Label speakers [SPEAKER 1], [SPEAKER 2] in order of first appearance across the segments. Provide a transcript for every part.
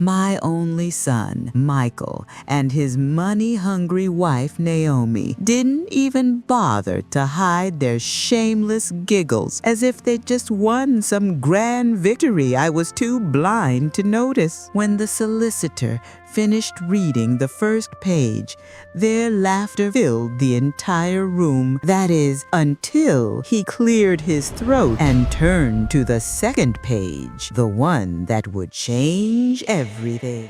[SPEAKER 1] My only son, Michael, and his money-hungry wife, Naomi, didn't even bother to hide their shameless giggles as if they'd just won some grand victory I was too blind to notice. When the solicitor finished reading the first page, their laughter filled the entire room. That is, until he cleared his throat and turned to the second page, the one that would change everything.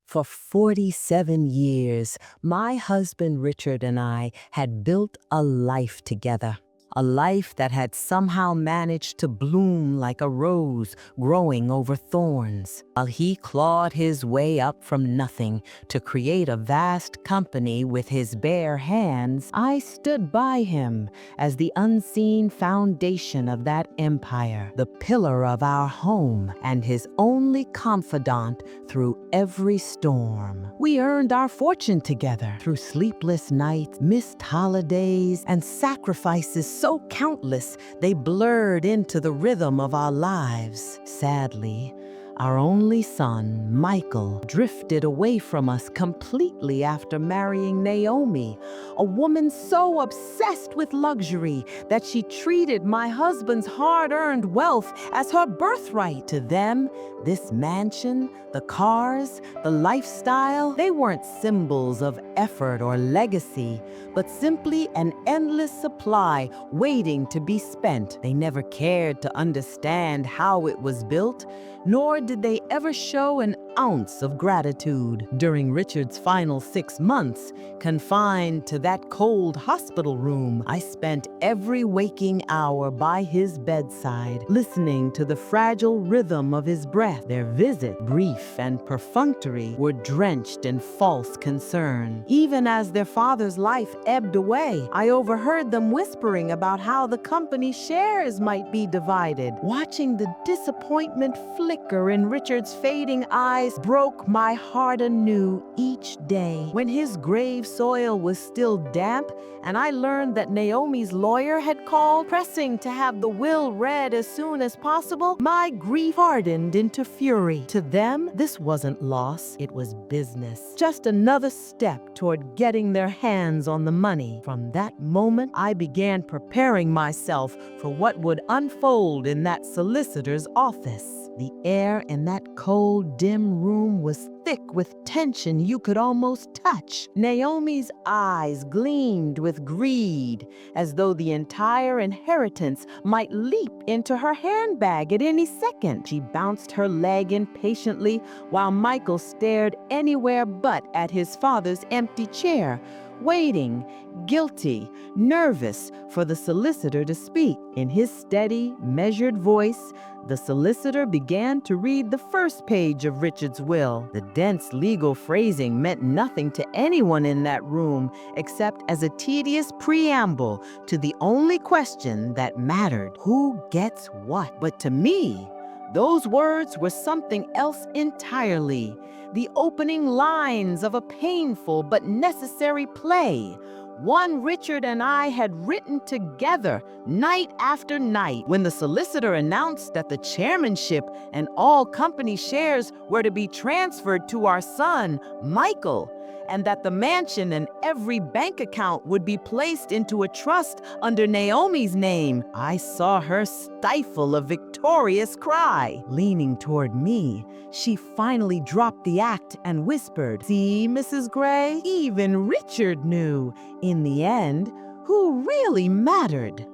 [SPEAKER 2] For 47 years, my husband Richard and I had built a life together. A life that had somehow managed to bloom like a rose growing over thorns. While he clawed his way up from nothing to create a vast company with his bare hands, I stood by him as the unseen foundation of that empire, the pillar of our home, and his only confidant through every storm. We earned our fortune together through sleepless nights, missed holidays, and sacrifices so countless they blurred into the rhythm of our lives. Sadly, our only son, Michael, drifted away from us completely after marrying Naomi, a woman so obsessed with luxury that she treated my husband's hard-earned wealth as her birthright. To them, this mansion, the cars, the lifestyle, they weren't symbols of effort or legacy, but simply an endless supply waiting to be spent. They never cared to understand how it was built, nor did they ever show an ounce of gratitude. During Richard's final 6 months, confined to that cold hospital room, I spent every waking hour by his bedside, listening to the fragile rhythm of his breath. Their visit, brief and perfunctory, were drenched in false concern. Even as their father's life ebbed away, I overheard them whispering about how the company's shares might be divided. Watching the disappointment flicker in Richard's fading eyes broke my heart anew each day. When his grave soil was still damp, and I learned that Naomi's lawyer had called, pressing to have the will read as soon as possible, my grief hardened into fury. To them, this wasn't loss, it was business. Just another step toward getting their hands on the money. From that moment, I began preparing myself for what would unfold in that solicitor's office. The air in that cold, dim room was thick with tension you could almost touch. Naomi's eyes gleamed with greed, as though the entire inheritance might leap into her handbag at any second. She bounced her leg impatiently, while Michael stared anywhere but at his father's empty chair, waiting, guilty, nervous, for the solicitor to speak. In his steady, measured voice, the solicitor began to read the first page of Richard's will. The dense legal phrasing meant nothing to anyone in that room except as a tedious preamble to the only question that mattered: who gets what? But to me, those words were something else entirely. The opening lines of a painful but necessary play, one Richard and I had written together night after night. When the solicitor announced that the chairmanship and all company shares were to be transferred to our son, Michael, and that the mansion and every bank account would be placed into a trust under Naomi's name, I saw her stifle a victorious cry. Leaning toward me, she finally dropped the act and whispered, "See, Mrs. Gray, even Richard knew, in the end, who really mattered."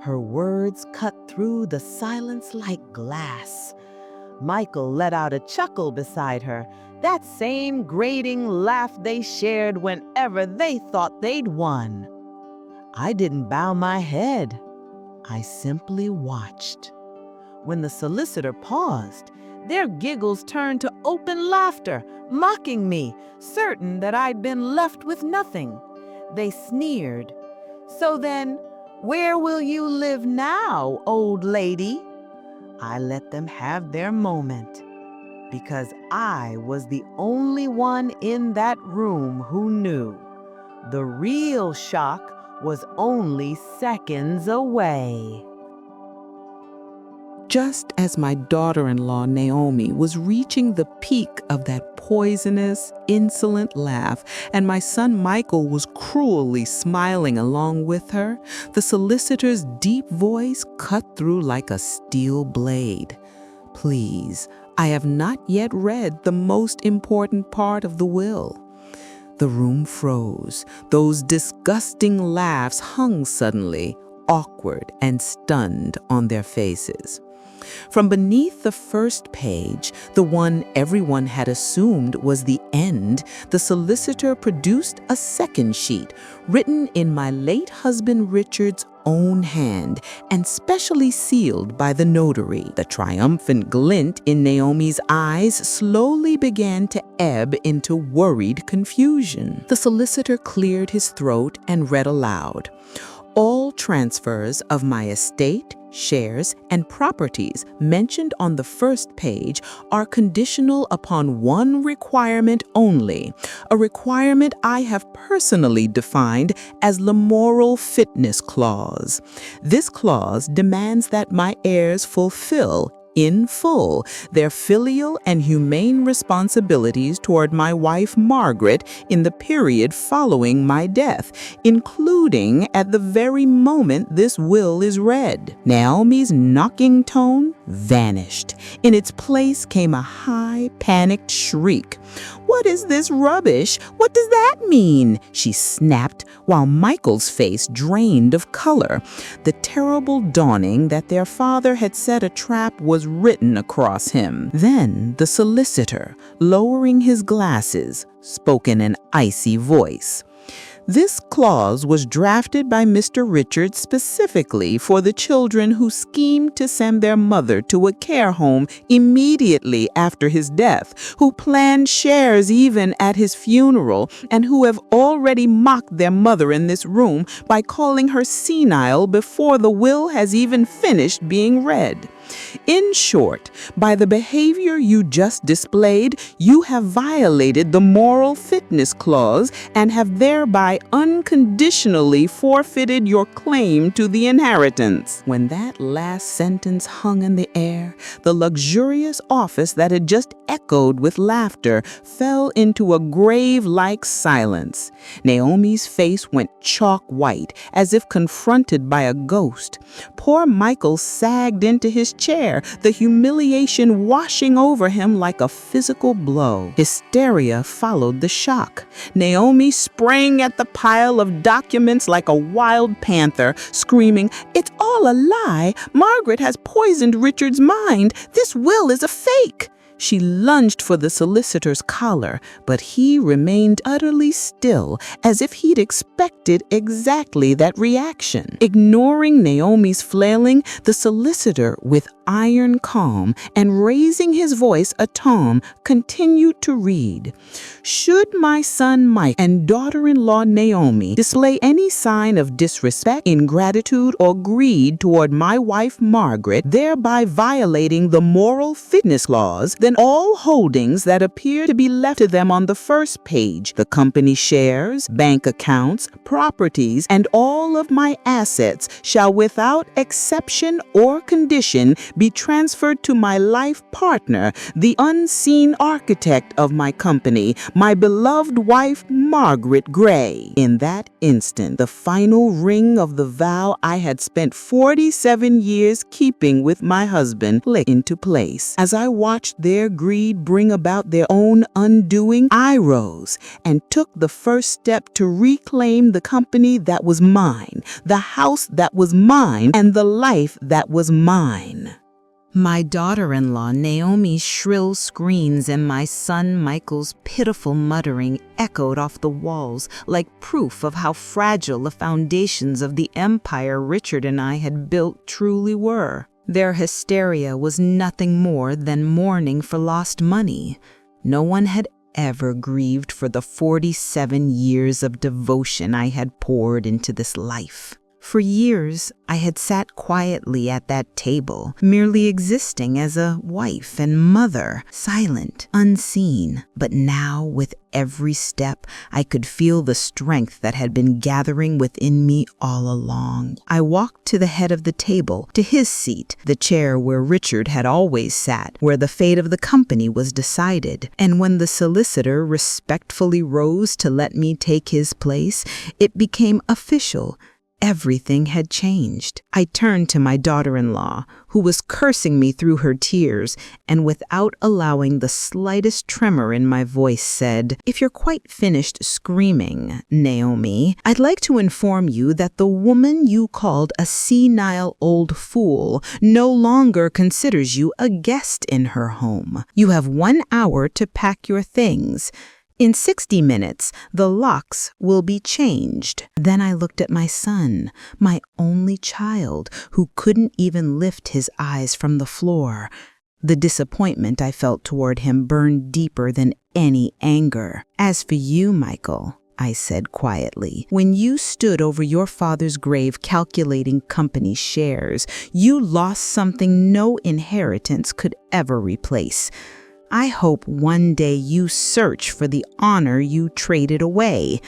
[SPEAKER 2] Her words cut through the silence like glass. Michael let out a chuckle beside her, that same grating laugh they shared whenever they thought they'd won. I didn't bow my head. I simply watched. When the solicitor paused, their giggles turned to open laughter, mocking me, certain that I'd been left with nothing. They sneered, "So then, where will you live now, old lady?" I let them have their moment, because I was the only one in that room who knew. The real shock was only seconds away.
[SPEAKER 1] just as my daughter-in-law Naomi was reaching the peak of that poisonous, insolent laugh, and my son Michael was cruelly smiling along with her, the solicitor's deep voice cut through like a steel blade. "Please, I have not yet read the most important part of the will." The room froze. Those disgusting laughs hung suddenly, awkward and stunned on their faces. From beneath the first page, the one everyone had assumed was the end, the solicitor produced a second sheet, written in my late husband Richard's own hand and specially sealed by the notary. The triumphant glint in Naomi's eyes slowly began to ebb into worried confusion. The solicitor cleared his throat and read aloud. "All transfers of my estate, shares, and properties mentioned on the first page are conditional upon one requirement only, a requirement I have personally defined as the moral fitness clause. This clause demands that my heirs fulfill in full their filial and humane responsibilities toward my wife Margaret in the period following my death, including at the very moment this will is read." Naomi's knocking tone vanished. In its place came a high, panicked shriek. "What is this rubbish? What does that mean?" she snapped, while Michael's face drained of color. The terrible dawning that their father had set a trap was written across him. Then the solicitor, lowering his glasses, spoke in an icy voice. "This clause was drafted by Mr. Richard specifically for the children who schemed to send their mother to a care home immediately after his death, who planned shares even at his funeral, and who have already mocked their mother in this room by calling her senile before the will has even finished being read. In short, by the behavior you just displayed, you have violated the moral fitness clause and have thereby unconditionally forfeited your claim to the inheritance." When that last sentence hung in the air, the luxurious office that had just echoed with laughter fell into a grave-like silence. Naomi's face went chalk white, as if confronted by a ghost. Poor Michael sagged into his chair, the humiliation washing over him like a physical blow. Hysteria followed the shock. Naomi sprang at the pile of documents like a wild panther, screaming, "It's all a lie! Margaret has poisoned Richard's mind! This will is a fake!" She lunged for the solicitor's collar, but he remained utterly still, as if he'd expected exactly that reaction. Ignoring Naomi's flailing, the solicitor, with iron calm and raising his voice a tone, continued to read. "Should my son Mike and daughter-in-law Naomi display any sign of disrespect, ingratitude, or greed toward my wife Margaret, thereby violating the moral fitness clause, then all holdings that appear to be left to them on the first page, the company shares, bank accounts, properties, and all of my assets shall without exception or condition be transferred to my life partner, the unseen architect of my company, my beloved wife Margaret Gray." In that instant, the final ring of the vow I had spent 47 years keeping with my husband clicked into place. As I watched their greed bring about their own undoing, I rose and took the first step to reclaim the company that was mine, the house that was mine, and the life that was mine. My daughter-in-law Naomi's shrill screams and my son Michael's pitiful muttering echoed off the walls like proof of how fragile the foundations of the empire Richard and I had built truly were. Their hysteria was nothing more than mourning for lost money. No one had ever grieved for the 47 years of devotion I had poured into this life. For years, I had sat quietly at that table, merely existing as a wife and mother, silent, unseen. But now, with every step, I could feel the strength that had been gathering within me all along. I walked to the head of the table, to his seat, the chair where Richard had always sat, where the fate of the company was decided. And when the solicitor respectfully rose to let me take his place, it became official. Everything had changed. I turned to my daughter-in-law, who was cursing me through her tears, and without allowing the slightest tremor in my voice said, "If you're quite finished screaming, Naomi, I'd like to inform you that the woman you called a senile old fool no longer considers you a guest in her home. You have 1 hour to pack your things. In 60 minutes, the locks will be changed." Then I looked at my son, my only child, who couldn't even lift his eyes from the floor. The disappointment I felt toward him burned deeper than any anger. "As for you, Michael," I said quietly, "when you stood over your father's grave calculating company shares, you lost something no inheritance could ever replace. I hope one day you search for the honor you traded away,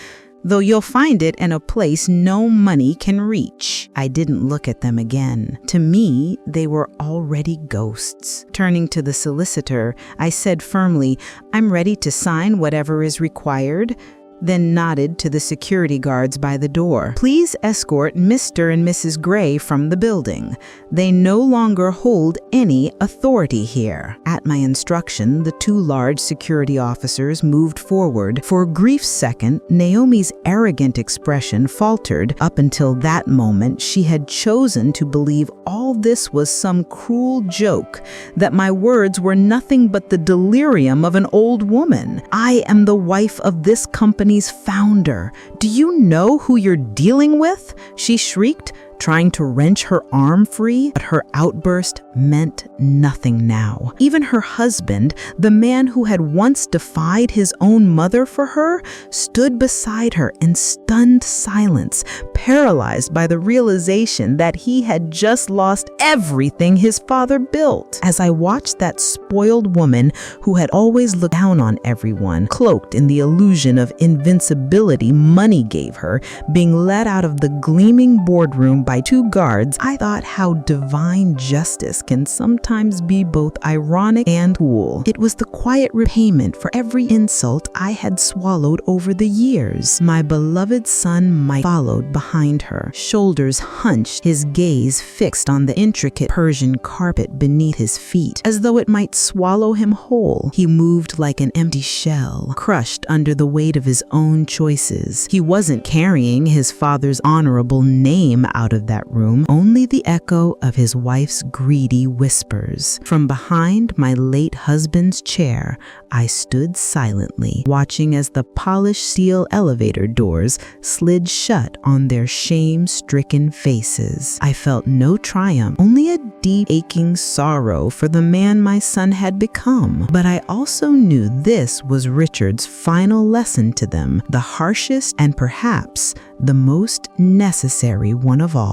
[SPEAKER 1] though you'll find it in a place no money can reach." I didn't look at them again. To me, they were already ghosts. Turning to the solicitor, I said firmly, "I'm ready to sign whatever is required," then nodded to the security guards by the door. "Please escort Mr. and Mrs. Gray from the building. They no longer hold any authority here." At my instruction, the 2 large security officers moved forward. For a brief second, Naomi's arrogant expression faltered. Up until that moment, she had chosen to believe all this was some cruel joke, that my words were nothing but the delirium of an old woman. "I am the wife of this company's founder. Do you know who you're dealing with?" she shrieked, trying to wrench her arm free, but her outburst meant nothing now. Even her husband, the man who had once defied his own mother for her, stood beside her in stunned silence, paralyzed by the realization that he had just lost everything his father built. As I watched that spoiled woman who had always looked down on everyone, cloaked in the illusion of invincibility money gave her, being led out of the gleaming boardroom by 2 guards, I thought how divine justice can sometimes be both ironic and cruel. It was the quiet repayment for every insult I had swallowed over the years. My beloved son Mike followed behind her, shoulders hunched, his gaze fixed on the intricate Persian carpet beneath his feet, as though it might swallow him whole. He moved like an empty shell, crushed under the weight of his own choices. He wasn't carrying his father's honorable name out of that room, only the echo of his wife's greedy whispers. From behind my late husband's chair, I stood silently, watching as the polished steel elevator doors slid shut on their shame-stricken faces. I felt no triumph, only a deep, aching sorrow for the man my son had become. But I also knew this was Richard's final lesson to them, the harshest and perhaps the most necessary one of all.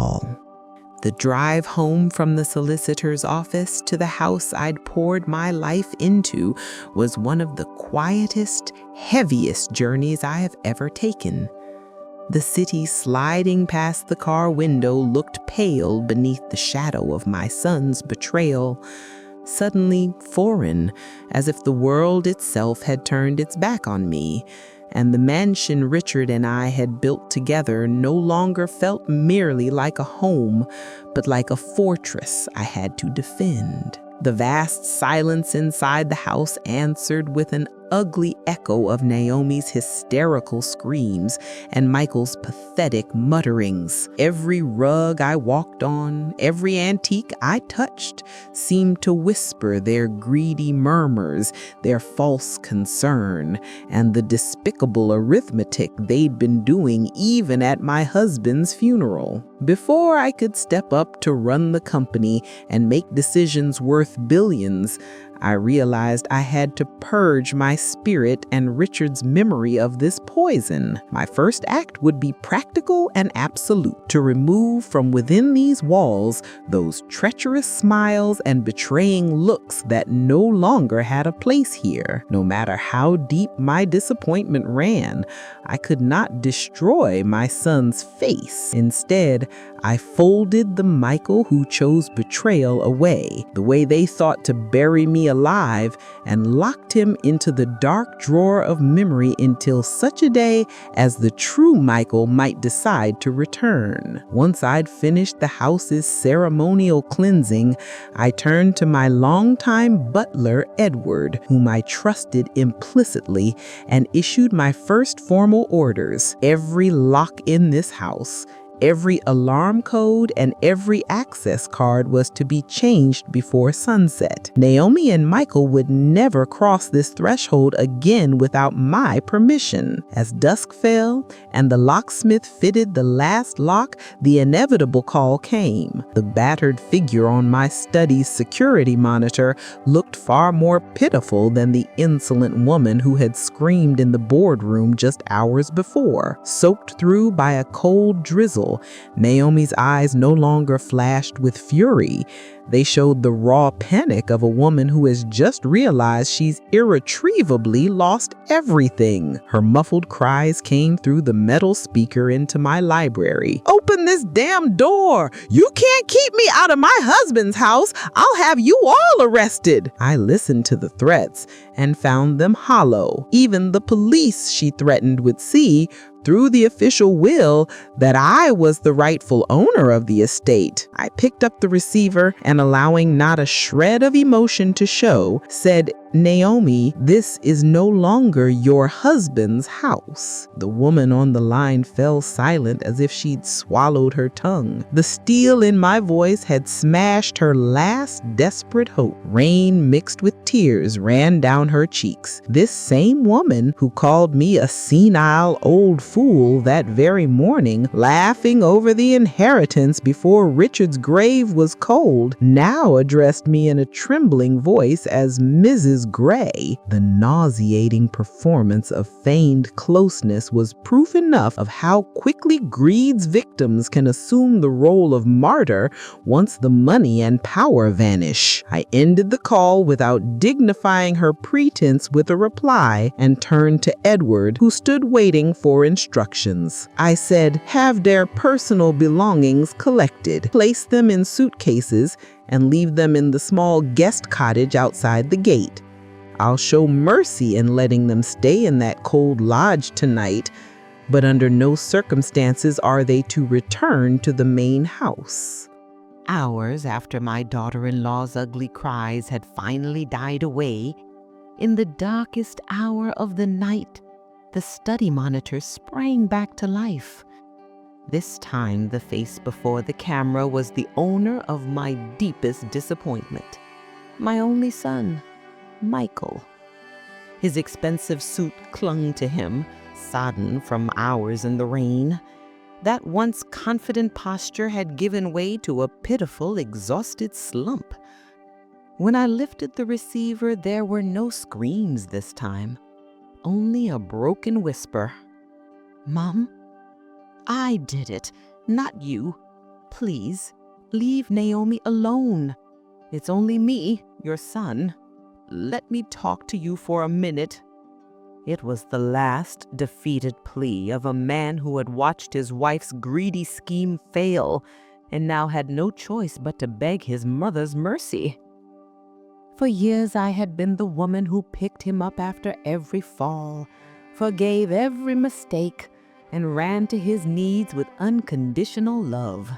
[SPEAKER 1] The drive home from the solicitor's office to the house I'd poured my life into was one of the quietest, heaviest journeys I have ever taken. The city sliding past the car window looked pale beneath the shadow of my son's betrayal, suddenly foreign, as if the world itself had turned its back on me, and the mansion Richard and I had built together no longer felt merely like a home, but like a fortress I had to defend. The vast silence inside the house answered with an ugly echo of Naomi's hysterical screams and Michael's pathetic mutterings. Every rug I walked on, every antique I touched, seemed to whisper their greedy murmurs, their false concern, and the despicable arithmetic they'd been doing even at my husband's funeral. Before I could step up to run the company and make decisions worth billions, I realized I had to purge my spirit and Richard's memory of this poison. My first act would be practical and absolute, to remove from within these walls those treacherous smiles and betraying looks that no longer had a place here. No matter how deep my disappointment ran, I could not destroy my son's face. Instead, I folded the Michael who chose betrayal away, the way they thought to bury me alive, and locked him into the dark drawer of memory until such a day as the true Michael might decide to return. Once I'd finished the house's ceremonial cleansing, I turned to my longtime butler, Edward, whom I trusted implicitly, and issued my first formal orders. Every lock in this house, every alarm code, and every access card was to be changed before sunset. Naomi and Michael would never cross this threshold again without my permission. As dusk fell and the locksmith fitted the last lock, the inevitable call came. The battered figure on my study's security monitor looked far more pitiful than the insolent woman who had screamed in the boardroom just hours before. Soaked through by a cold drizzle, Naomi's eyes no longer flashed with fury. They showed the raw panic of a woman who has just realized she's irretrievably lost everything. Her muffled cries came through the metal speaker into my library. "Open this damn door! You can't keep me out of my husband's house! I'll have you all arrested!" I listened to the threats and found them hollow. Even the police, she threatened, would see through the official will that I was the rightful owner of the estate. I picked up the receiver and, allowing not a shred of emotion to show, said, "Naomi, this is no longer your husband's house." The woman on the line fell silent as if she'd swallowed her tongue. The steel in my voice had smashed her last desperate hope. Rain mixed with tears ran down her cheeks. This same woman who called me a senile old fool that very morning, laughing over the inheritance before Richard's grave was cold, now addressed me in a trembling voice as Mrs. Gray. The nauseating performance of feigned closeness was proof enough of how quickly greed's victims can assume the role of martyr once the money and power vanish. I ended the call without dignifying her pretense with a reply and turned to Edward, who stood waiting for instructions. I said, "Have their personal belongings collected, place them in suitcases, and leave them in the small guest cottage outside the gate. I'll show mercy in letting them stay in that cold lodge tonight, but under no circumstances are they to return to the main house."
[SPEAKER 2] Hours after my daughter-in-law's ugly cries had finally died away, in the darkest hour of the night, the study monitor sprang back to life. This time, the face before the camera was the owner of my deepest disappointment. My only son, Michael. His expensive suit clung to him, sodden from hours in the rain. That once confident posture had given way to a pitiful, exhausted slump. When I lifted the receiver, there were no screams this time, only a broken whisper. "Mom, I did it, not you. Please, leave Naomi alone. It's only me, your son. Let me talk to you for a minute." It was the last defeated plea of a man who had watched his wife's greedy scheme fail and now had no choice but to beg his mother's mercy. For years I had been the woman who picked him up after every fall, forgave every mistake, and ran to his needs with unconditional love.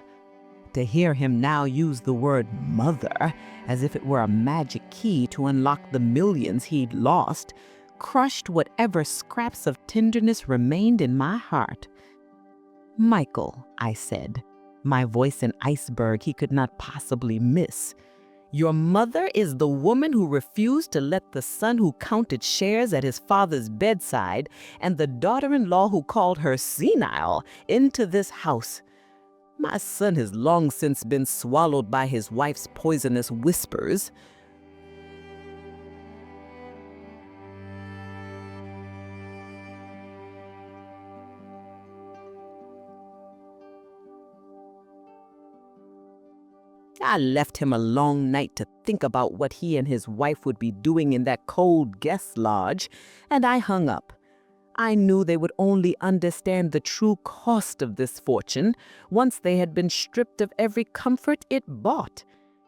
[SPEAKER 2] To hear him now use the word mother as if it were a magic key to unlock the millions he'd lost, crushed whatever scraps of tenderness remained in my heart. "Michael," I said, my voice an iceberg he could not possibly miss, "your mother is the woman who refused to let the son who counted shares at his father's bedside and the daughter-in-law who called her senile into this house. My son has long since been swallowed by his wife's poisonous whispers." I left him a long night to think about what he and his wife would be doing in that cold guest lodge, and I hung up. I knew they would only understand the true cost of this fortune once they had been stripped of every comfort it bought,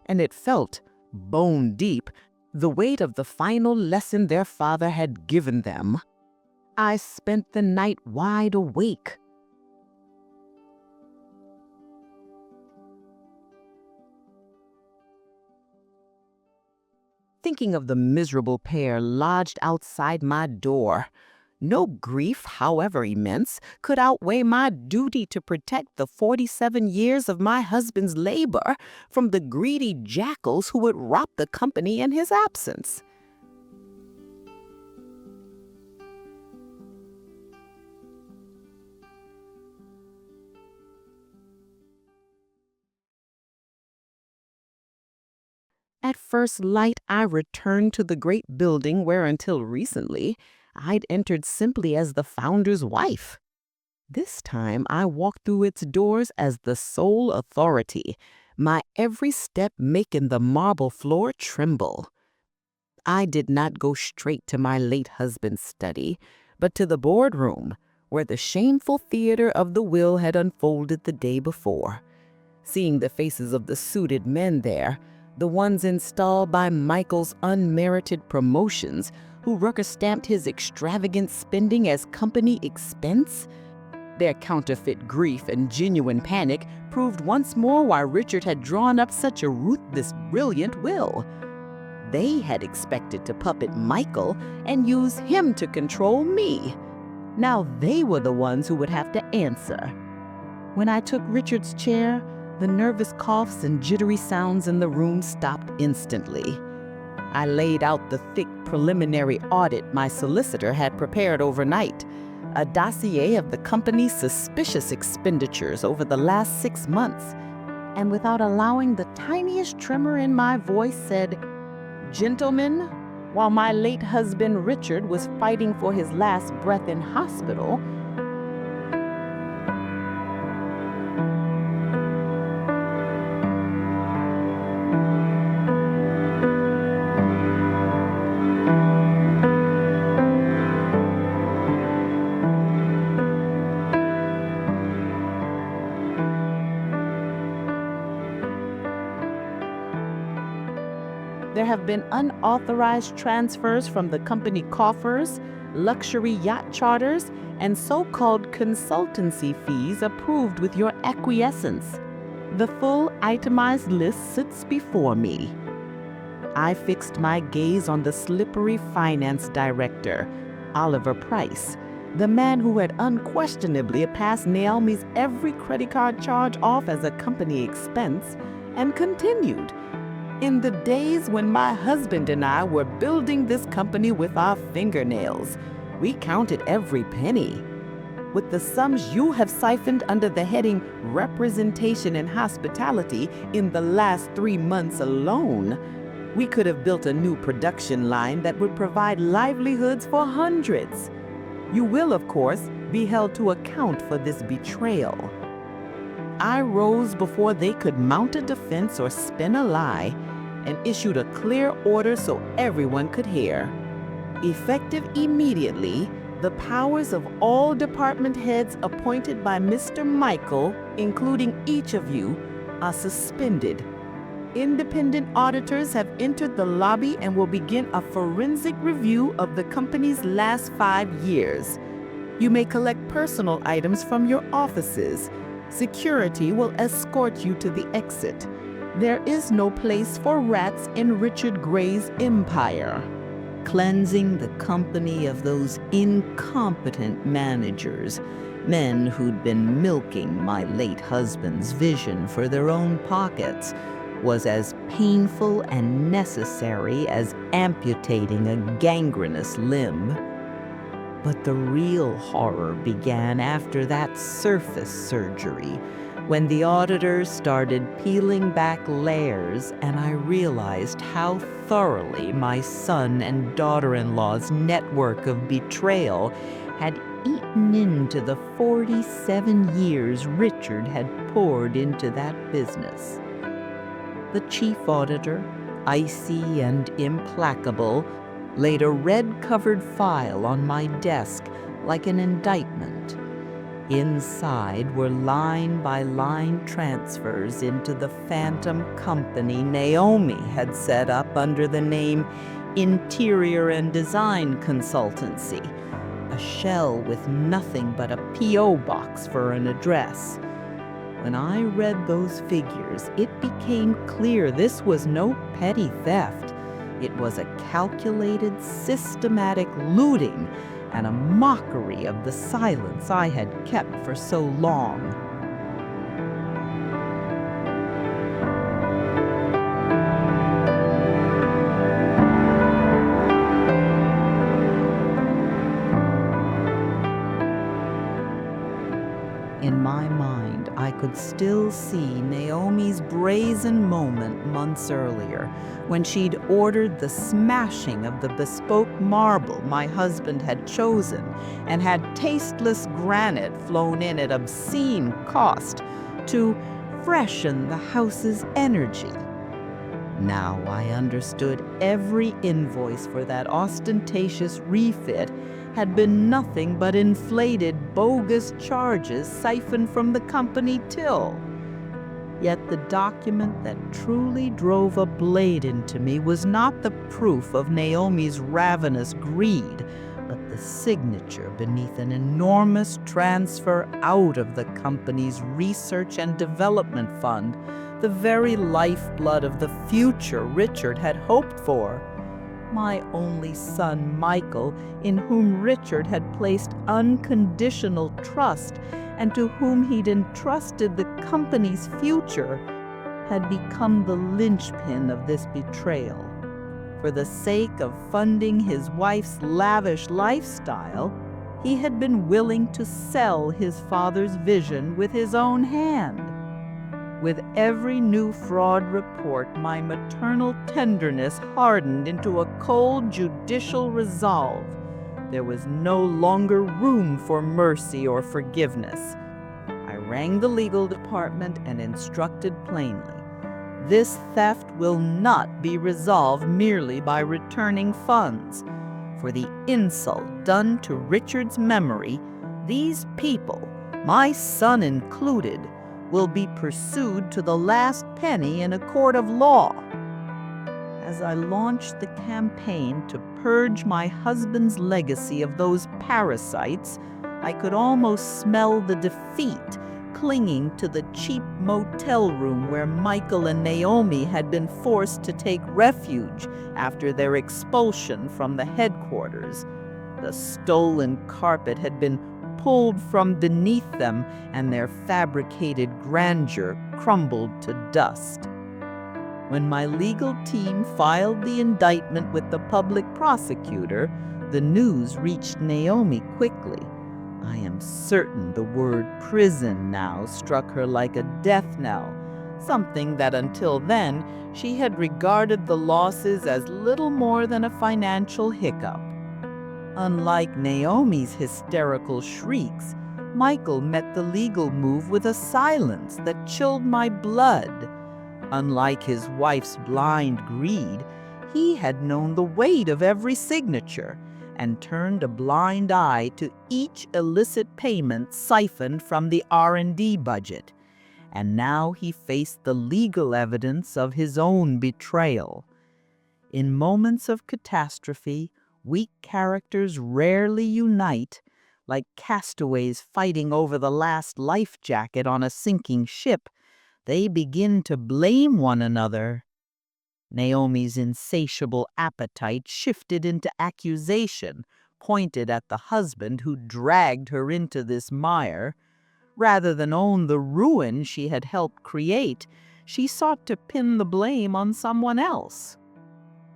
[SPEAKER 2] and it felt, bone deep, the weight of the final lesson their father had given them. I spent the night wide awake. Thinking of the miserable pair lodged outside my door. No grief, however immense, could outweigh my duty to protect the 47 years of my husband's labor from the greedy jackals who would rob the company in his absence. At first light, I returned to the great building where until recently I'd entered simply as the founder's wife. This time I walked through its doors as the sole authority, my every step making the marble floor tremble. I did not go straight to my late husband's study, but to the boardroom, where the shameful theater of the will had unfolded the day before. Seeing the faces of the suited men there, the ones installed by Michael's unmerited promotions, who rubber-stamped his extravagant spending as company expense, their counterfeit grief and genuine panic proved once more why Richard had drawn up such a ruthless, brilliant will. They had expected to puppet Michael and use him to control me. Now they were the ones who would have to answer. When I took Richard's chair, the nervous coughs and jittery sounds in the room stopped instantly. I laid out the thick preliminary audit my solicitor had prepared overnight, a dossier of the company's suspicious expenditures over the last 6 months, and without allowing the tiniest tremor in my voice said, "Gentlemen, while my late husband Richard was fighting for his last breath in hospital, there have been unauthorized transfers from the company coffers, luxury yacht charters, and so-called consultancy fees approved with your acquiescence. The full itemized list sits before me." I fixed my gaze on the slippery finance director, Oliver Price, the man who had unquestionably passed Naomi's every credit card charge off as a company expense, and continued. "In the days when my husband and I were building this company with our fingernails, we counted every penny. With the sums you have siphoned under the heading Representation and Hospitality in the last 3 months alone, we could have built a new production line that would provide livelihoods for hundreds. You will, of course, be held to account for this betrayal." I rose before they could mount a defense or spin a lie, and issued a clear order so everyone could hear. Effective immediately, the powers of all department heads appointed by Mr. Michael, including each of you, are suspended. Independent auditors have entered the lobby and will begin a forensic review of the company's last 5 years. You may collect personal items from your offices. Security will escort you to the exit. There is no place for rats in Richard Gray's empire.
[SPEAKER 1] Cleansing the company of those incompetent managers, men who'd been milking my late husband's vision for their own pockets, was as painful and necessary as amputating a gangrenous limb. But the real horror began after that surface surgery, when the auditors started peeling back layers and I realized how thoroughly my son and daughter-in-law's network of betrayal had eaten into the 47 years Richard had poured into that business.
[SPEAKER 2] The chief auditor, icy and implacable, laid a red-covered file on my desk like an indictment. Inside were line-by-line transfers into the phantom company Naomi had set up under the name Interior and Design Consultancy, a shell with nothing but a P.O. box for an address. When I read those figures, it became clear this was no petty theft. It was a calculated, systematic looting and a mockery of the silence I had kept for so long. In my mind, I could still see Naomi's brazen moment months earlier, when she'd ordered the smashing of the bespoke marble my husband had chosen and had tasteless granite flown in at obscene cost to freshen the house's energy. Now I understood every invoice for that ostentatious refit had been nothing but inflated, bogus charges siphoned from the company till. Yet the document that truly drove a blade into me was not the proof of Naomi's ravenous greed, but the signature beneath an enormous transfer out of the company's research and development fund, the very lifeblood of the future Richard had hoped for. My only son, Michael, in whom Richard had placed unconditional trust and to whom he'd entrusted the company's future, had become the linchpin of this betrayal. For the sake of funding his wife's lavish lifestyle, he had been willing to sell his father's vision with his own hand. With every new fraud report, my maternal tenderness hardened into a cold judicial resolve. There was no longer room for mercy or forgiveness. I rang the legal department and instructed plainly, "This theft will not be resolved merely by returning funds. For the insult done to Richard's memory, these people, my son included, will be pursued to the last penny in a court of law." As I launched the campaign to purge my husband's legacy of those parasites, I could almost smell the defeat clinging to the cheap motel room where Michael and Naomi had been forced to take refuge after their expulsion from the headquarters. The stolen carpet had been pulled from beneath them, and their fabricated grandeur crumbled to dust. When my legal team filed the indictment with the public prosecutor, the news reached Naomi quickly. I am certain the word prison now struck her like a death knell, something that until then she had regarded the losses as little more than a financial hiccup. Unlike Naomi's hysterical shrieks, Michael met the legal move with a silence that chilled my blood. Unlike his wife's blind greed, he had known the weight of every signature and turned a blind eye to each illicit payment siphoned from the R&D budget. And now he faced the legal evidence of his own betrayal. In moments of catastrophe, weak characters rarely unite, like castaways fighting over the last life jacket on a sinking ship. They begin to blame one another. Naomi's insatiable appetite shifted into accusation, pointed at the husband who dragged her into this mire. Rather than own the ruin she had helped create, she sought to pin the blame on someone else.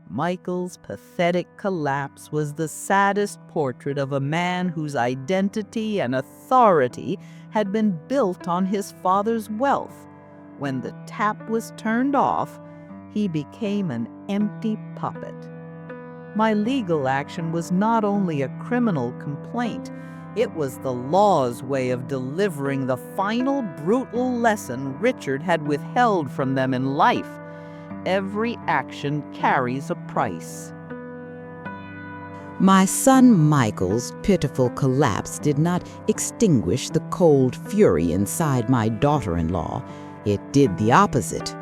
[SPEAKER 2] Michael's pathetic collapse was the saddest portrait of a man whose identity and authority had been built on his father's wealth. When the tap was turned off, he became an empty puppet. My legal action was not only a criminal complaint, it was the law's way of delivering the final brutal lesson Richard had withheld from them in life.
[SPEAKER 3] every action carries a price.
[SPEAKER 1] My son Michael's pitiful collapse did not extinguish the cold fury inside my daughter-in-law. It did the opposite.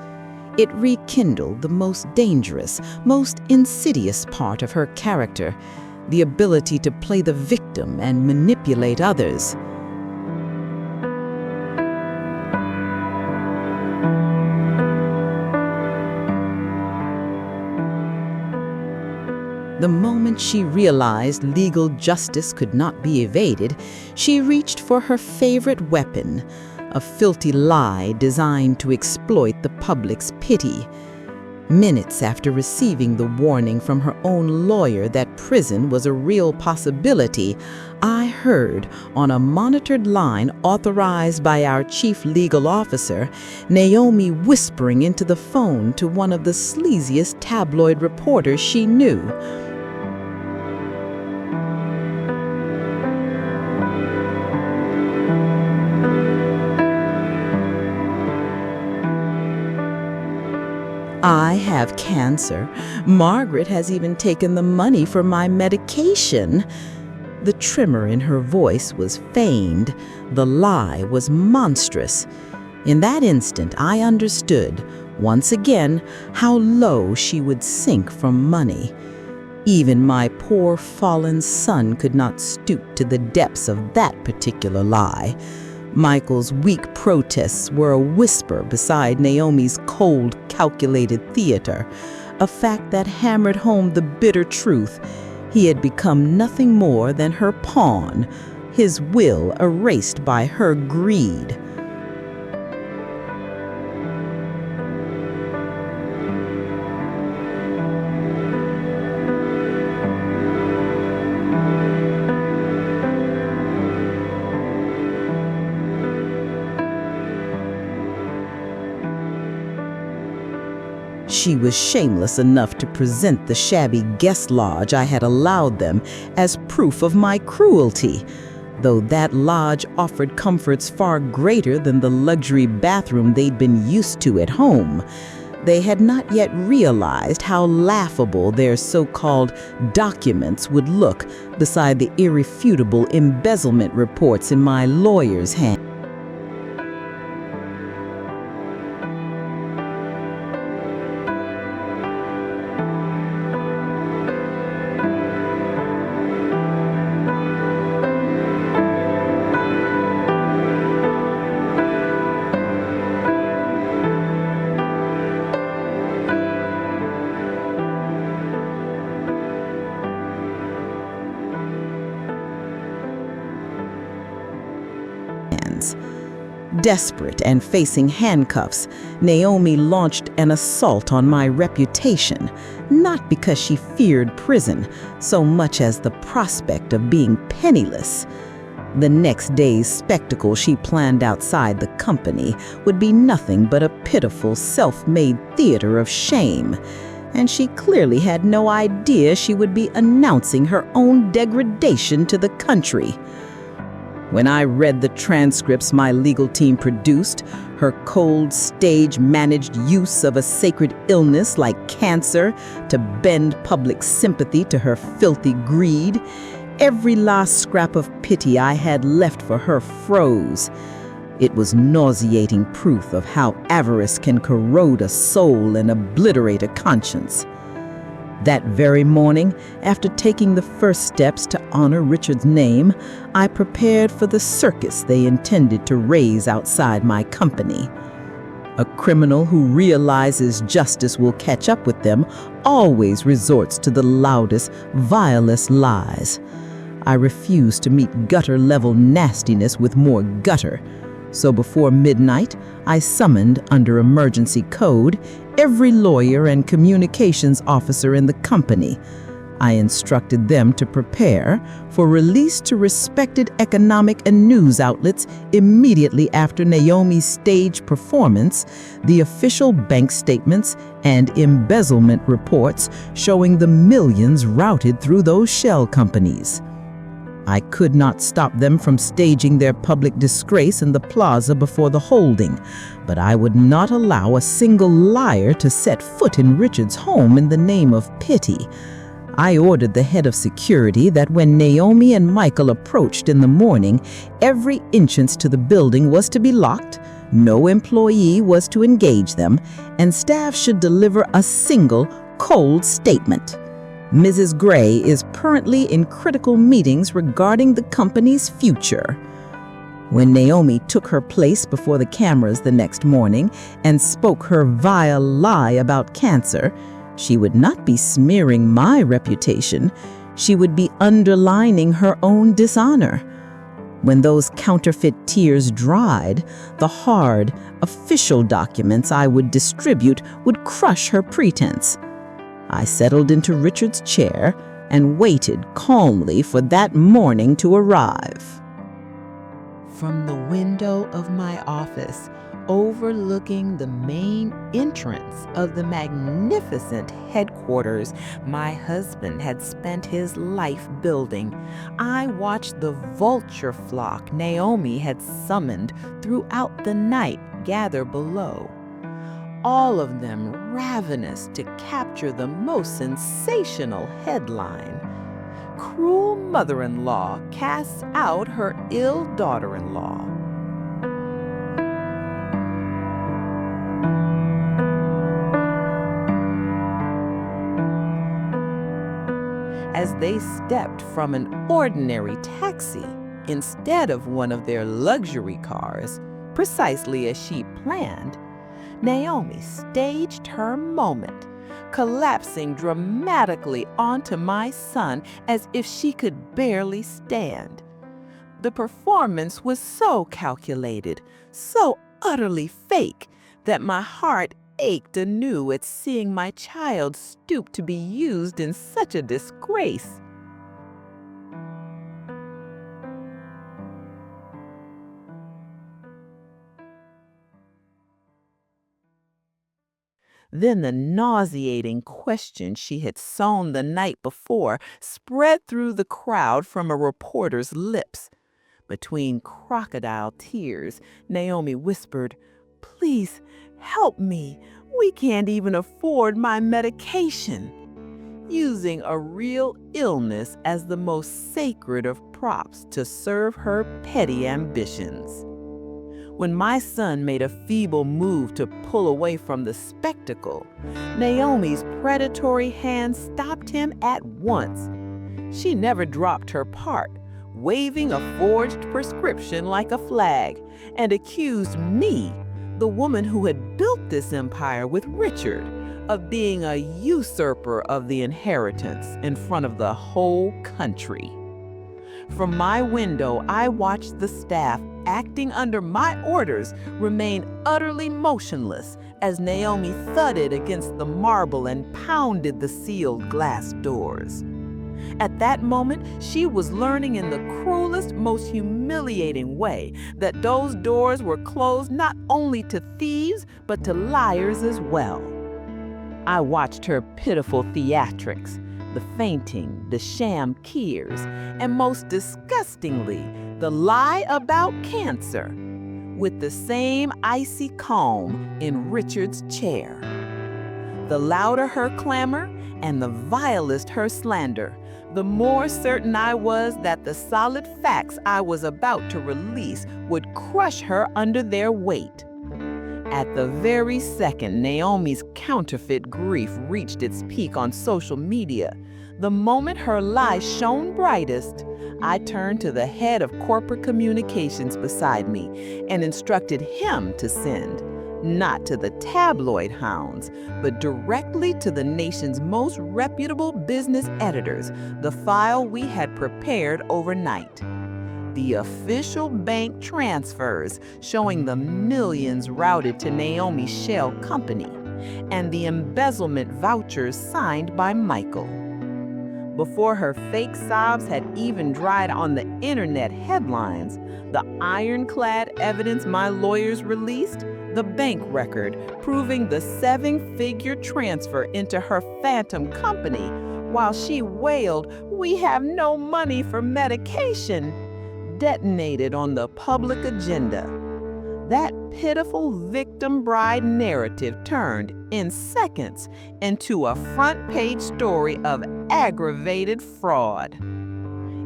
[SPEAKER 1] It rekindled the most dangerous, most insidious part of her character, the ability to play the victim and manipulate others. The moment she realized legal justice could not be evaded, she reached for her favorite weapon, a filthy lie designed to exploit the public's pity. Minutes after receiving the warning from her own lawyer that prison was a real possibility, I heard, on a monitored line authorized by our chief legal officer, Naomi whispering into the phone to one of the sleaziest tabloid reporters she knew. I have cancer. Margaret has even taken the money for my medication. The tremor in her voice was feigned. The lie was monstrous. In that instant, I understood, once again, how low she would sink from money. Even my poor fallen son could not stoop to the depths of that particular lie. Michael's weak protests were a whisper beside Naomi's cold, calculated theater, a fact that hammered home the bitter truth. He had become nothing more than her pawn, his will erased by her greed. She was shameless enough to present the shabby guest lodge I had allowed them as proof of my cruelty, though that lodge offered comforts far greater than the luxury bathroom they'd been used to at home. They had not yet realized how laughable their so-called documents would look beside the irrefutable embezzlement reports in my lawyer's hand. Desperate and facing handcuffs, Naomi launched an assault on my reputation, not because she feared prison so much as the prospect of being penniless. The next day's spectacle she planned outside the company would be nothing but a pitiful, self-made theater of shame, and she clearly had no idea she would be announcing her own degradation to the country. When I read the transcripts my legal team produced, her cold, stage-managed use of a sacred illness like cancer to bend public sympathy to her filthy greed, every last scrap of pity I had left for her froze. It was nauseating proof of how avarice can corrode a soul and obliterate a conscience. That very morning, after taking the first steps to honor Richard's name, I prepared for the circus they intended to raise outside my company. A criminal who realizes justice will catch up with them always resorts to the loudest, vilest lies. I refused to meet gutter-level nastiness with more gutter. So before midnight, I summoned, under emergency code, every lawyer and communications officer in the company. I instructed them to prepare for release to respected economic and news outlets immediately after Naomi's stage performance, the official bank statements and embezzlement reports showing the millions routed through those shell companies.
[SPEAKER 4] I could not stop them from staging their public disgrace in the plaza before the holding, but I would not allow a single liar to set foot in Richard's home in the name of pity. I ordered the head of security that when Naomi and Michael approached in the morning, every entrance to the building was to be locked, no employee was to engage them, and staff should deliver a single, cold statement. Mrs. Gray is currently in critical meetings regarding the company's future. When Naomi took her place before the cameras the next morning and spoke her vile lie about cancer, she would not be smearing my reputation. She would be underlining her own dishonor. When those counterfeit tears dried, the hard, official documents I would distribute would crush her pretense. I settled into Richard's chair and waited calmly for that morning to arrive.
[SPEAKER 2] From the window of my office, overlooking the main entrance of the magnificent headquarters my husband had spent his life building, I watched the vulture flock Naomi had summoned throughout the night gather below. All of them ravenous to capture the most sensational headline. Cruel mother-in-law casts out her ill daughter-in-law. As they stepped from an ordinary taxi instead of one of their luxury cars, precisely as she planned, Naomi staged her moment, collapsing dramatically onto my son as if she could barely stand. The performance was so calculated, so utterly fake, that my heart ached anew at seeing my child stoop to be used in such a disgrace. Then the nauseating question she had sown the night before spread through the crowd from a reporter's lips. Between crocodile tears, Naomi whispered, "Please help me. We can't even afford my medication," using a real illness as the most sacred of props to serve her petty ambitions. When my son made a feeble move to pull away from the spectacle, Naomi's predatory hand stopped him at once. She never dropped her part, waving a forged prescription like a flag, and accused me, the woman who had built this empire with Richard, of being a usurper of the inheritance in front of the whole country. From my window, I watched the staff, acting under my orders, remain utterly motionless as Naomi thudded against the marble and pounded the sealed glass doors. At that moment, she was learning in the cruelest, most humiliating way that those doors were closed not only to thieves, but to liars as well. I watched her pitiful theatrics, the fainting, the sham tears, and most disgustingly, the lie about cancer, with the same icy calm in Richard's chair. The louder her clamor and the vilest her slander, the more certain I was that the solid facts I was about to release would crush her under their weight. At the very second Naomi's counterfeit grief reached its peak on social media, the moment her lie shone brightest, I turned to the head of corporate communications beside me and instructed him to send, not to the tabloid hounds, but directly to the nation's most reputable business editors, the file we had prepared overnight. The official bank transfers showing the millions routed to Naomi's shell company, and the embezzlement vouchers signed by Michael. Before her fake sobs had even dried on the internet headlines, the ironclad evidence my lawyers released, the bank record proving the 7-figure transfer into her phantom company, while she wailed, "We have no money for medication," detonated on the public agenda. That pitiful victim bride narrative turned, in seconds, into a front-page story of aggravated fraud.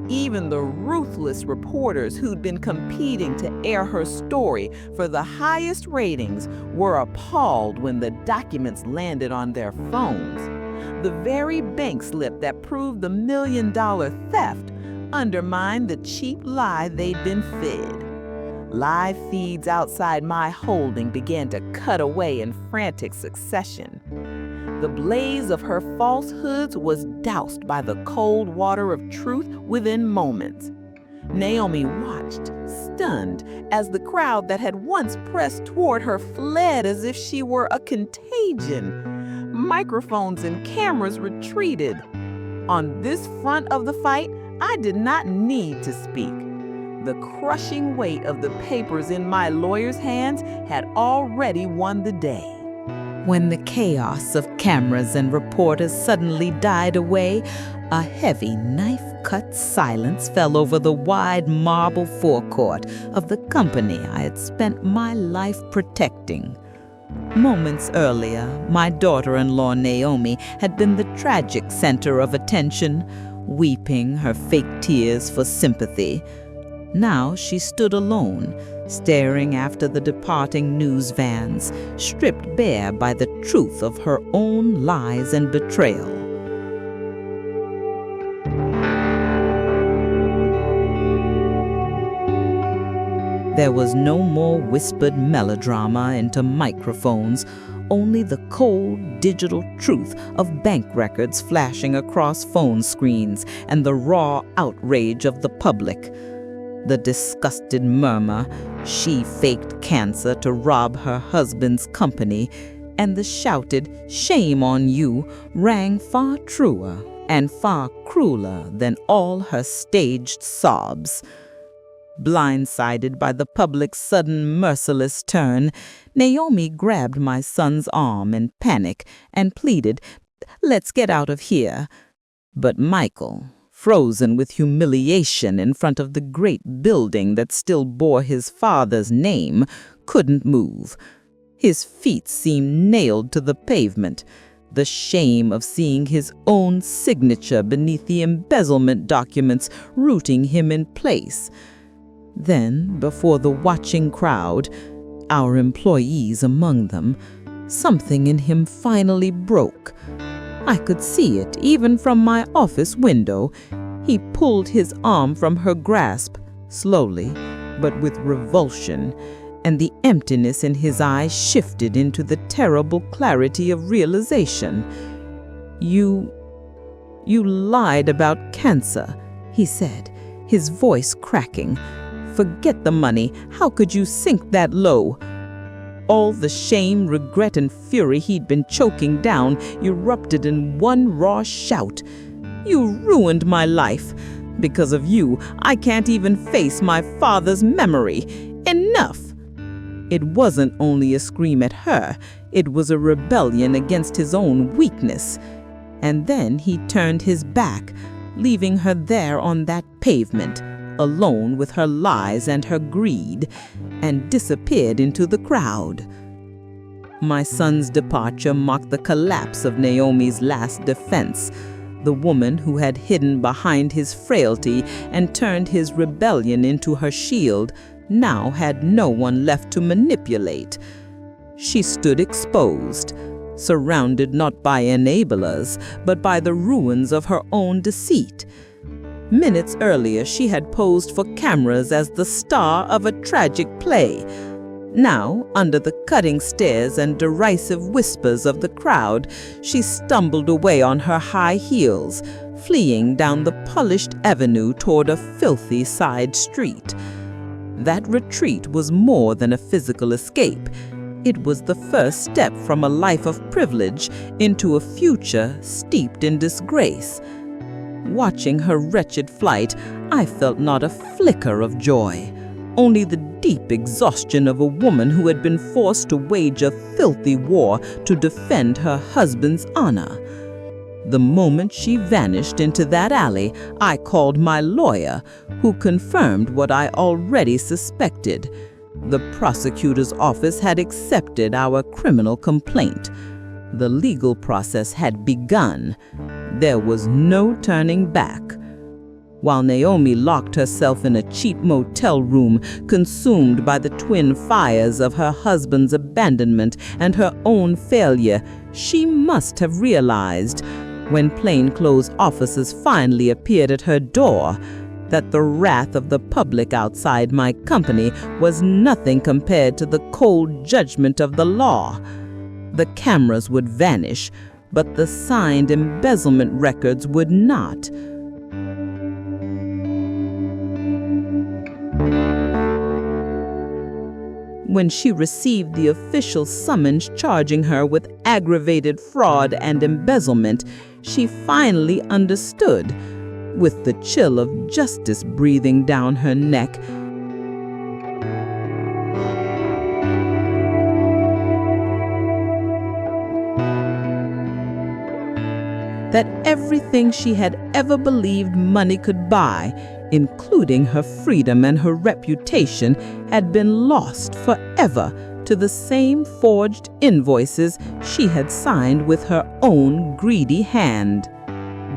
[SPEAKER 2] Even the ruthless reporters who'd been competing to air her story for the highest ratings were appalled when the documents landed on their phones. The very bank slip that proved the $1 million theft undermined the cheap lie they'd been fed. Live feeds outside my holding began to cut away in frantic succession. The blaze of her falsehoods was doused by the cold water of truth within moments. Naomi watched, stunned, as the crowd that had once pressed toward her fled as if she were a contagion. Microphones and cameras retreated. On this front of the fight, I did not need to speak. The crushing weight of the papers in my lawyer's hands had already won the day.
[SPEAKER 1] When the chaos of cameras and reporters suddenly died away, a heavy knife-cut silence fell over the wide marble forecourt of the company I had spent my life protecting. Moments earlier, my daughter-in-law Naomi had been the tragic center of attention, weeping her fake tears for sympathy. Now she stood alone, staring after the departing news vans, stripped bare by the truth of her own lies and betrayal. There was no more whispered melodrama into microphones, only the cold digital truth of bank records flashing across phone screens and the raw outrage of the public. The disgusted murmur, "She faked cancer to rob her husband's company," and the shouted, "Shame on you," rang far truer and far crueler than all her staged sobs. Blindsided by the public's sudden merciless turn, Naomi grabbed my son's arm in panic and pleaded, "Let's get out of here." But Michael, frozen with humiliation in front of the great building that still bore his father's name, couldn't move. His feet seemed nailed to the pavement, the shame of seeing his own signature beneath the embezzlement documents rooting him in place. Then, before the watching crowd, our employees among them, something in him finally broke. I could see it even from my office window. He pulled his arm from her grasp, slowly, but with revulsion, and the emptiness in his eyes shifted into the terrible clarity of realization. You lied about cancer," he said, his voice cracking. "Forget the money. How could you sink that low?" All the shame, regret, and fury he'd been choking down erupted in one raw shout. "You ruined my life. Because of you, I can't even face my father's memory. Enough!" It wasn't only a scream at her, it was a rebellion against his own weakness. And then he turned his back, leaving her there on that pavement, alone with her lies and her greed, and disappeared into the crowd. My son's departure marked the collapse of Naomi's last defense. The woman who had hidden behind his frailty and turned his rebellion into her shield now had no one left to manipulate. She stood exposed, surrounded not by enablers, but by the ruins of her own deceit. Minutes earlier, she had posed for cameras as the star of a tragic play. Now, under the cutting stares and derisive whispers of the crowd, she stumbled away on her high heels, fleeing down the polished avenue toward a filthy side street. That retreat was more than a physical escape. It was the first step from a life of privilege into a future steeped in disgrace. Watching her wretched flight, I felt not a flicker of joy, only the deep exhaustion of a woman who had been forced to wage a filthy war to defend her husband's honor.
[SPEAKER 4] The moment she vanished into that alley, I called my lawyer, who confirmed what I already suspected. The prosecutor's office had accepted our criminal complaint. The legal process had begun. There was no turning back. While Naomi locked herself in a cheap motel room, consumed by the twin fires of her husband's abandonment and her own failure, she must have realized, when plainclothes officers finally appeared at her door, that the wrath of the public outside my company was nothing compared to the cold judgment of the law. The cameras would vanish, but the signed embezzlement records would not. When she received the official summons charging her with aggravated fraud and embezzlement, she finally understood, with the chill of justice breathing down her neck, that everything she had ever believed money could buy, including her freedom and her reputation, had been lost forever to the same forged invoices she had signed with her own greedy hand.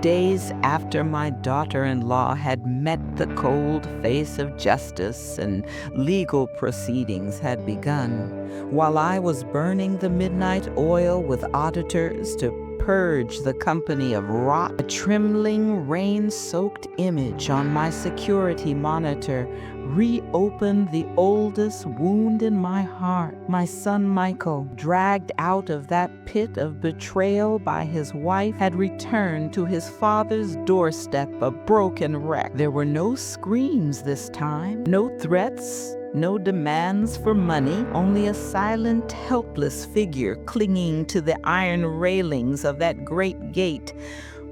[SPEAKER 2] Days after my daughter-in-law had met the cold face of justice and legal proceedings had begun, while I was burning the midnight oil with auditors to purge the company of rot, a trembling, rain-soaked image on my security monitor reopened the oldest wound in my heart. My son Michael, dragged out of that pit of betrayal by his wife, had returned to his father's doorstep a broken wreck. There were no screams this time, no threats, no demands for money, only a silent, helpless figure clinging to the iron railings of that great gate,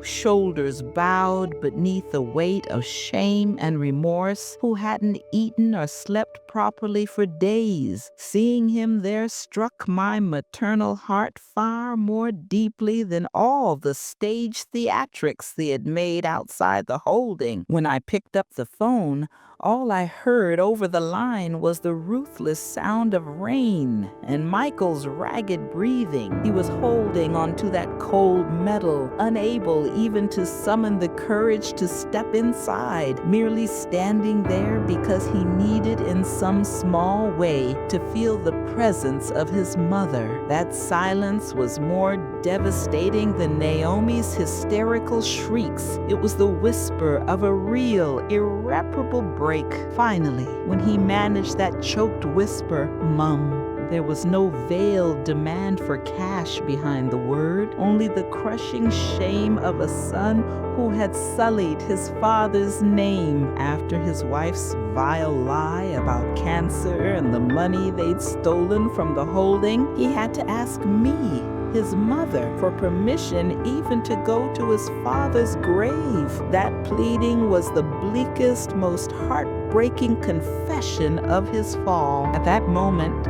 [SPEAKER 2] shoulders bowed beneath the weight of shame and remorse, who hadn't eaten or slept properly for days. Seeing him there struck my maternal heart far more deeply than all the stage theatrics they had made outside the holding. When I picked up the phone, all I heard over the line was the ruthless sound of rain and Michael's ragged breathing. He was holding onto that cold metal, unable even to summon the courage to step inside, merely standing there because he needed in some small way to feel the presence of his mother. That silence was more devastating than Naomi's hysterical shrieks. It was the whisper of a real, irreparable break. Finally, when he managed that choked whisper, "Mum," there was no veiled demand for cash behind the word, only the crushing shame of a son who had sullied his father's name after his wife's vile lie about cancer and the money they'd stolen from the holding. He had to ask me, his mother, for permission even to go to his father's grave. That pleading was the bleakest, most heartbreaking confession of his fall. At that moment,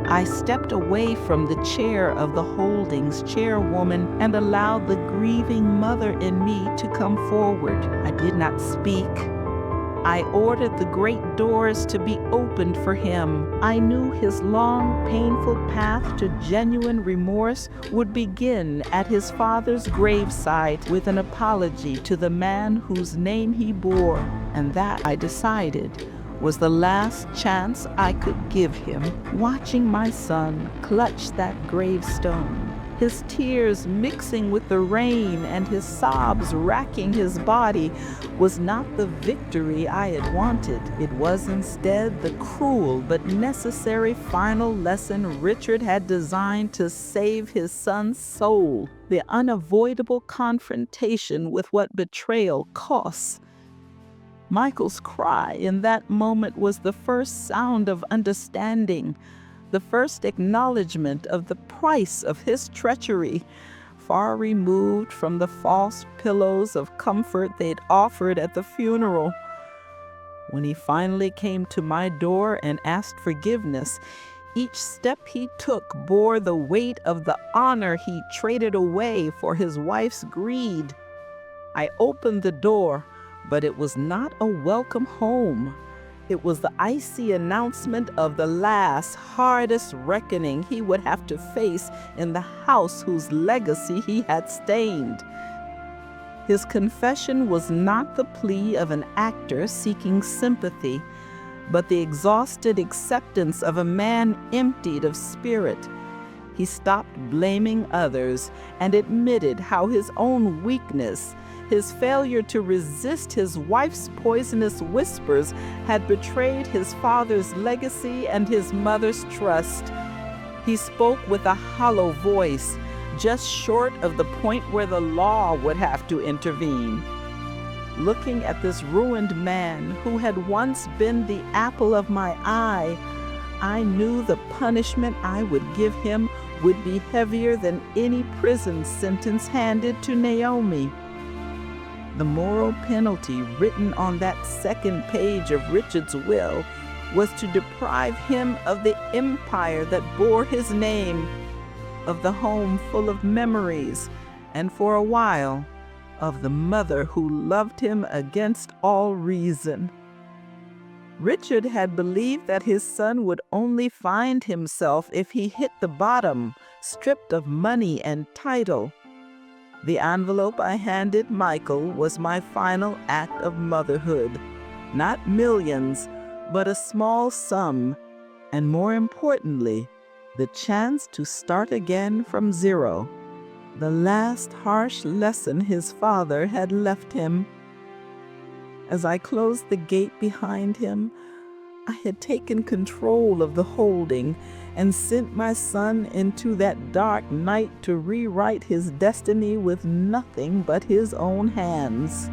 [SPEAKER 2] I stepped away from the chair of the holdings chairwoman and allowed the grieving mother in me to come forward. I did not speak. I ordered the great doors to be opened for him. I knew his long, painful path to genuine remorse would begin at his father's gravesite with an apology to the man whose name he bore, and that, I decided, was the last chance I could give him. Watching my son clutch that gravestone, his tears mixing with the rain and his sobs racking his body, was not the victory I had wanted. It was instead the cruel but necessary final lesson Richard had designed to save his son's soul, the unavoidable confrontation with what betrayal costs. Michael's cry in that moment was the first sound of understanding, the first acknowledgement of the price of his treachery, far removed from the false pillows of comfort they'd offered at the funeral. When he finally came to my door and asked forgiveness,
[SPEAKER 3] Each step he took bore the weight of the honor he traded away for his wife's greed. I opened the door, but it was not a welcome home. It was the icy announcement of the last, hardest reckoning he would have to face in the house whose legacy he had stained. His confession was not the plea of an actor seeking sympathy, but the exhausted acceptance of a man emptied of spirit. He stopped blaming others and admitted how his own weakness, his failure to resist his wife's poisonous whispers, had betrayed his father's legacy and his mother's trust. He spoke with a hollow voice, just short of the point where the law would have to intervene. Looking at this ruined man who had once been the apple of my eye, I knew the punishment I would give him would be heavier than any prison sentence handed to Naomi. The moral penalty written on that second page of Richard's will was to deprive him of the empire that bore his name, of the home full of memories, and for a while, of the mother who loved him against all reason. Richard had believed that his son would only find himself if he hit the bottom, stripped of money and title. The envelope I handed Michael was my final act of motherhood. Not millions, but a small sum, and more importantly, the chance to start again from zero. The last harsh lesson his father had left him. As I closed the gate behind him, I had taken control of the holding and sent my son into that dark night to rewrite his destiny with nothing but his own hands.